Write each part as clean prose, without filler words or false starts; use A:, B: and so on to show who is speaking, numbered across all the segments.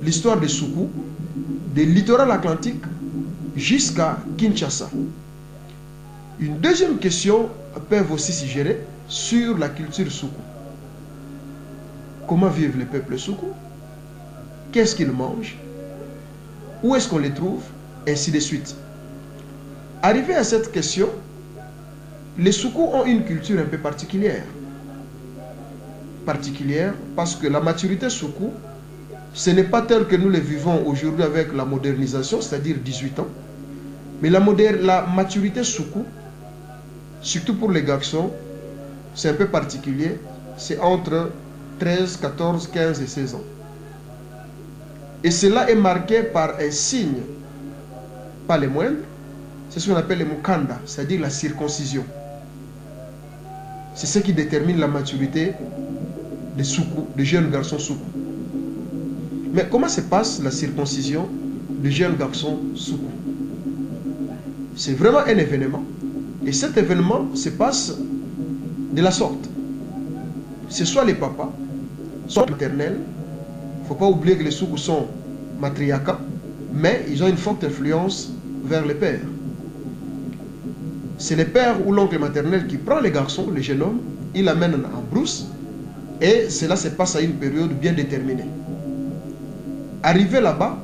A: l'histoire de Soukou, du littoral atlantique jusqu'à Kinshasa. Une deuxième question peut aussi suggérer sur la culture Soukou. Comment vivent les peuples Soukou? Qu'est-ce qu'ils mangent? Où est-ce qu'on les trouve? Ainsi de suite. Arrivé à cette question, les Soukou ont une culture un peu particulière. Parce que la maturité Soukou, ce n'est pas tel que nous le vivons aujourd'hui avec la modernisation, c'est-à-dire 18 ans. Mais la maturité Soukou, surtout pour les garçons, c'est un peu particulier. C'est entre 13, 14, 15 et 16 ans. Et cela est marqué par un signe, pas les moindres, c'est ce qu'on appelle le mukanda, c'est-à-dire la circoncision. C'est ce qui détermine la maturité des Soukou, des jeunes garçons Soukou. Mais comment se passe la circoncision des jeunes garçons Soukou? C'est vraiment un événement. Et cet événement se passe de la sorte. C'est soit les papas, soit maternels. Il ne faut pas oublier que les Soukou sont matriarcats, mais ils ont une forte influence vers les pères. C'est le père ou l'oncle maternel qui prend les garçons, les jeunes hommes, il l'amène en brousse, et cela se passe à une période bien déterminée. Arrivés là-bas,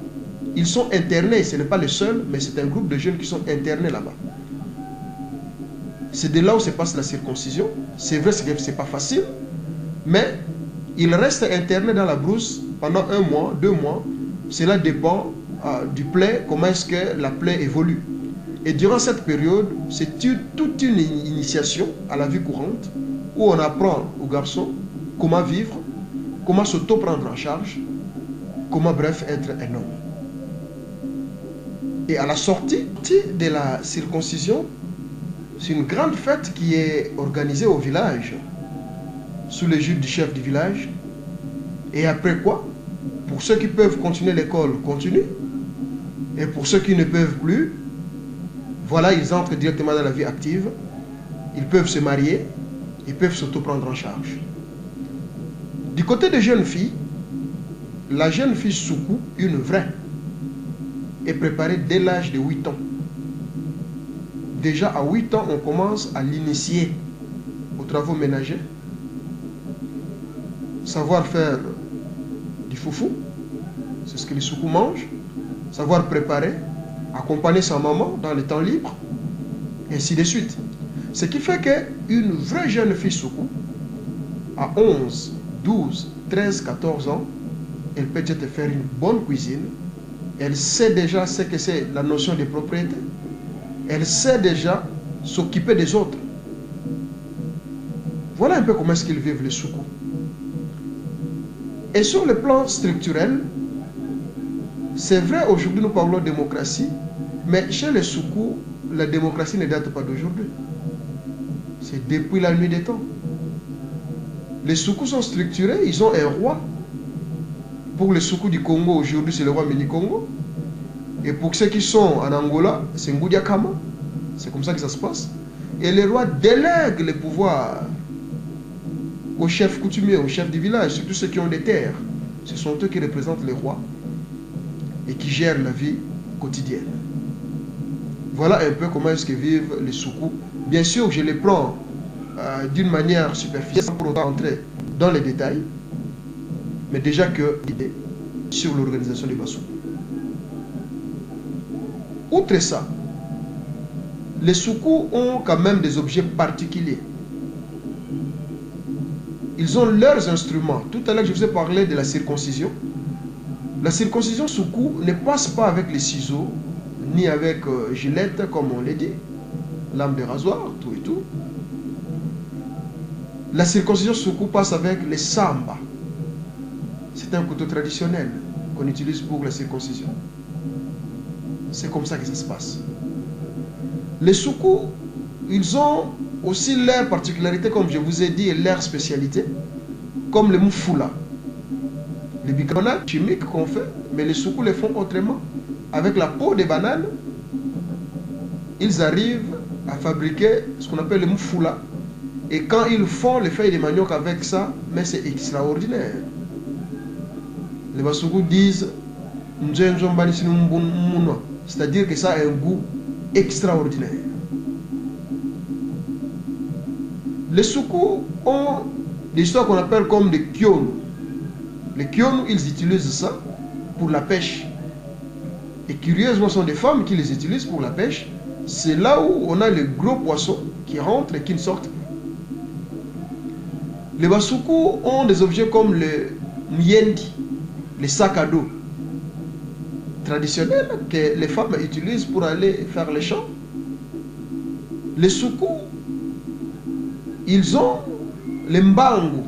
A: ils sont internés, ce n'est pas les seuls, mais c'est un groupe de jeunes qui sont internés là-bas. C'est de là où se passe la circoncision. C'est vrai que ce n'est pas facile, mais ils restent internés dans la brousse pendant 1 mois, 2 mois. Cela dépend du plaie, comment est-ce que la plaie évolue. Et durant cette période, c'est toute une initiation à la vie courante où on apprend aux garçons comment vivre, comment s'auto-prendre en charge, comment bref être un homme. Et à la sortie de la circoncision, c'est une grande fête qui est organisée au village, sous l'égide du chef du village. Et après quoi, pour ceux qui peuvent continuer l'école, continuent. Et pour ceux qui ne peuvent plus, voilà, ils entrent directement dans la vie active. Ils peuvent se marier, ils peuvent s'auto-prendre en charge. Du côté des jeunes filles, la jeune fille Soukou, une vraie, est préparée dès l'âge de 8 ans. Déjà à 8 ans, on commence à l'initier aux travaux ménagers, savoir faire du foufou, c'est ce que les Soukou mangent, savoir préparer, accompagner sa maman dans les temps libres, et ainsi de suite. Ce qui fait qu'une vraie jeune fille Soukou, à 11, 12, 13, 14 ans, elle peut peut-être faire une bonne cuisine, elle sait déjà ce que c'est la notion de propriété, elle sait déjà s'occuper des autres. Voilà un peu comment est-ce qu'ils vivent les Soukou. Et sur le plan structurel, c'est vrai, aujourd'hui nous parlons de démocratie, mais chez les Soukou, la démocratie ne date pas d'aujourd'hui. C'est depuis la nuit des temps. Les Soukou sont structurés, ils ont un roi. Pour les Soukou du Congo, aujourd'hui, c'est le roi Mini-Congo. Et pour ceux qui sont en Angola, c'est Ngoudia Kama. C'est comme ça que ça se passe. Et le roi délègue le pouvoir aux chefs coutumiers, aux chefs du village, surtout ceux qui ont des terres. Ce sont eux qui représentent les rois et qui gèrent la vie quotidienne. Voilà un peu comment est-ce que vivent les Soukou. Bien sûr, je les prends d'une manière superficielle, sans pour autant entrer dans les détails, mais déjà que l'idée sur l'organisation des Soukou. Outre ça, les Soukou ont quand même des objets particuliers. Ils ont leurs instruments. Tout à l'heure, je vous ai parlé de la circoncision. La circoncision Soukou ne passe pas avec les ciseaux, ni avec gilette, comme on l'a dit, lame de rasoir, tout et tout. La circoncision Soukou passe avec les samba. C'est un couteau traditionnel qu'on utilise pour la circoncision. C'est comme ça que ça se passe. Les Soukou, ils ont aussi leurs particularités, comme je vous ai dit, et leurs spécialités, comme le moufoula. Les bicarbonate chimiques qu'on fait, mais les Soukou les font autrement. Avec la peau des bananes, ils arrivent à fabriquer ce qu'on appelle le moufoula. Et quand ils font les feuilles de manioc avec ça, mais c'est extraordinaire. Les Basuku disent, c'est-à-dire que ça a un goût extraordinaire. Les Soukou ont des histoires qu'on appelle comme des Kyonu. Les Kyonu, ils utilisent ça pour la pêche. Et curieusement, ce sont des femmes qui les utilisent pour la pêche. C'est là où on a les gros poissons qui rentrent et qui ne sortent plus. Les Basuku ont des objets comme le myendi, les sacs à dos traditionnels que les femmes utilisent pour aller faire les champs. Les Soukou, ils ont les mbangu.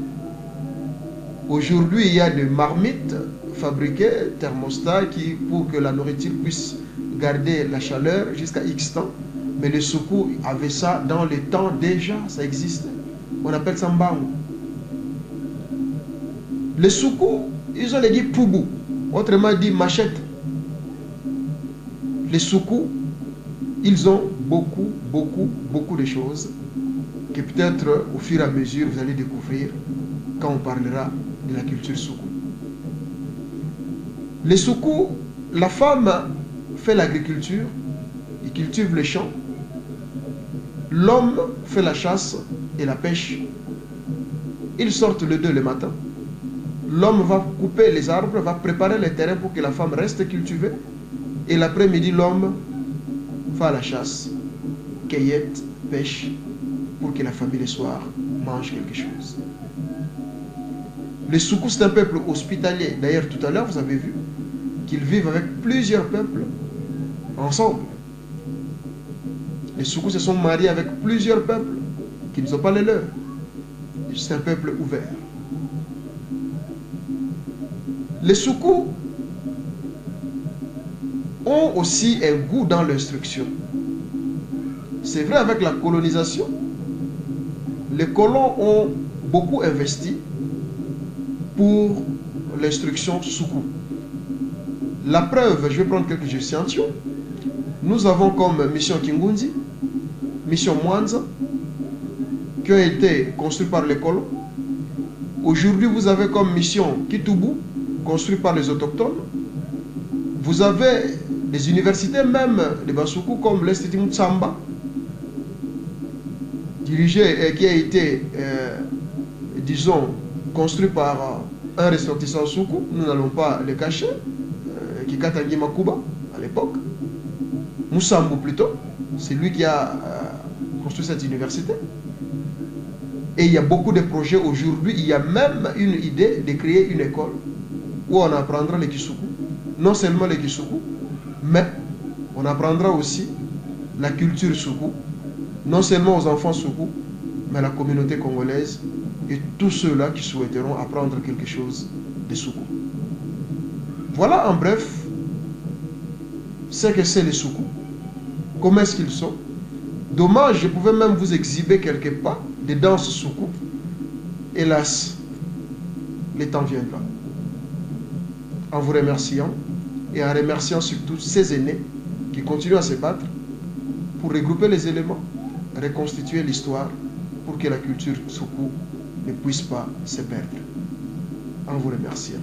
A: Aujourd'hui, il y a des marmites fabriquées, thermostats, pour que la nourriture puisse garder la chaleur jusqu'à X temps. Mais les Soukou avaient ça dans le temps déjà, ça existait. On appelle ça mbangu. Les Soukou, ils ont les dit poubou, autrement dit machette. Les Soukou, ils ont beaucoup de choses que peut-être au fur et à mesure vous allez découvrir quand on parlera de la culture Soukou. Les Soukou, la femme fait l'agriculture, il cultive les champs, l'homme fait la chasse et la pêche. Ils sortent les deux le matin. L'homme va couper les arbres, va préparer les terrains pour que la femme reste cultivée. Et l'après-midi, l'homme va à la chasse, cueillette, pêche, pour que la famille le soir mange quelque chose. Les Soukou, c'est un peuple hospitalier. D'ailleurs, tout à l'heure, vous avez vu qu'ils vivent avec plusieurs peuples ensemble. Les Soukou se sont mariés avec plusieurs peuples qui ne sont pas les leurs. C'est un peuple ouvert. Les Soukou ont aussi un goût dans l'instruction. C'est vrai, avec la colonisation, les colons ont beaucoup investi pour l'instruction Soukou. La preuve, je vais prendre quelques échantillons. Nous avons comme mission Kingundi, mission Mwanza, qui ont été construits par les colons. Aujourd'hui, vous avez comme mission Kitubu, construit par les autochtones. Vous avez des universités même de Basuku comme l'Institut Mutsamba, dirigé et qui a été, disons, construit par un ressortissant Soukou. Nous n'allons pas le cacher, Kikatangi Makuba à l'époque. Moussambo plutôt, c'est lui qui a construit cette université. Et il y a beaucoup de projets aujourd'hui. Il y a même une idée de créer une école où on apprendra les Kisuku. Non seulement les Kisuku, mais on apprendra aussi la culture Soukou. Non seulement aux enfants Soukou, mais à la communauté congolaise et tous ceux-là qui souhaiteront apprendre quelque chose de Soukou. Voilà en bref ce que c'est les Soukou. Comment est-ce qu'ils sont? Dommage, je pouvais même vous exhiber quelque part des danses Soukou. Hélas, le temps viendra. En vous remerciant et en remerciant surtout ces aînés qui continuent à se battre pour regrouper les éléments, reconstituer l'histoire pour que la culture Soukou ne puisse pas se perdre. En vous remerciant.